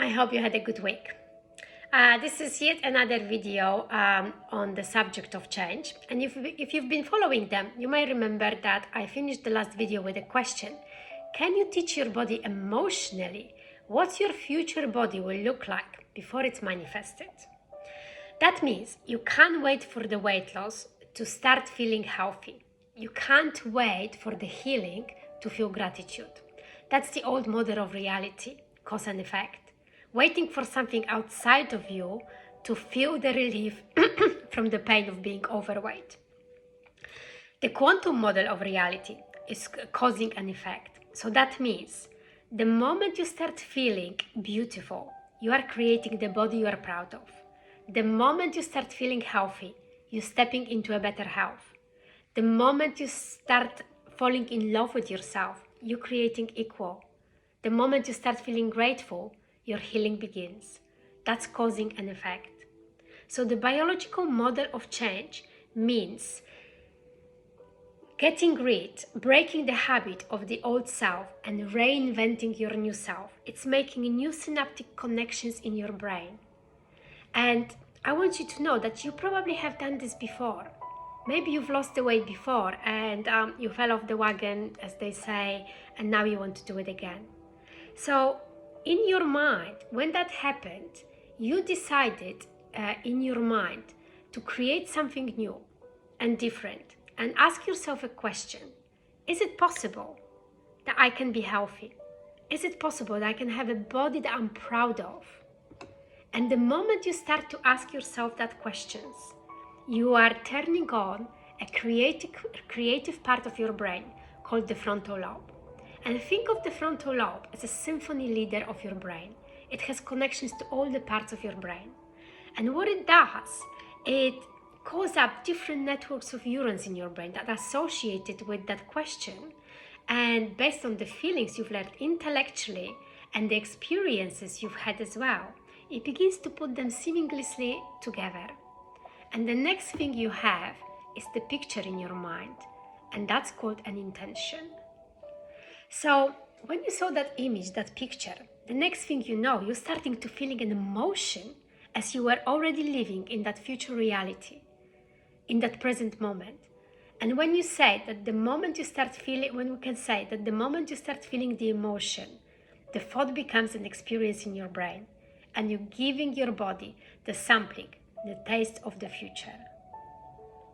I hope you had a good week. This is yet another video on the subject of change. And if you've been following them, you may remember that I finished the last video with a question. Can you teach your body emotionally what your future body will look like before it's manifested? That means you can't wait for the weight loss to start feeling healthy. You can't wait for the healing to feel gratitude. That's the old model of reality, cause and effect. Waiting for something outside of you to feel the relief from the pain of being overweight. The quantum model of reality is causing an effect. So that means the moment you start feeling beautiful, you are creating the body you are proud of. The moment you start feeling healthy, you're stepping into a better health. The moment you start falling in love with yourself, you're creating equal. The moment you start feeling grateful, your healing begins. That's causing an effect. So the biological model of change means getting rid, breaking the habit of the old self and reinventing your new self. It's making new synaptic connections in your brain. And I want you to know that you probably have done this before. Maybe you've lost the weight before and you fell off the wagon, as they say, and now you want to do it again. So in your mind, when that happened, you decided in your mind to create something new and different and ask yourself a question. Is it possible that I can be healthy? Is it possible that I can have a body that I'm proud of? And the moment you start to ask yourself that questions, you are turning on a creative part of your brain called the frontal lobe. And think of the frontal lobe as a symphony leader of your brain. It has connections to all the parts of your brain. And what it does, it calls up different networks of neurons in your brain that are associated with that question. And based on the feelings you've learned intellectually and the experiences you've had as well, it begins to put them seamlessly together. And the next thing you have is the picture in your mind, and that's called an intention. So when you saw that image, that picture, the next thing you know, you're starting to feeling an emotion as you were already living in that future reality, in that present moment. And when you say that the moment you start feeling, when we can say that the moment you start feeling the emotion, the thought becomes an experience in your brain, and you're giving your body the sampling, the taste of the future.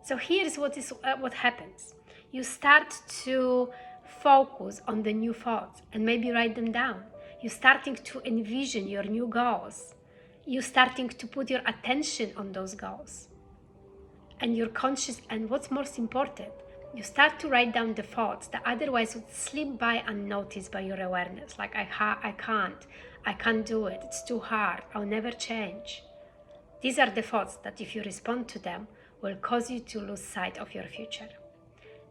So here's what happens. You start to focus on the new thoughts and maybe write them down. You're starting to envision your new goals. You're starting to put your attention on those goals. And you're conscious, and what's most important, you start to write down the thoughts that otherwise would slip by unnoticed by your awareness. Like, I can't do it, it's too hard, I'll never change. These are the thoughts that if you respond to them, will cause you to lose sight of your future.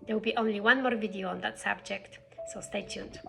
There will be only one more video on that subject, so stay tuned.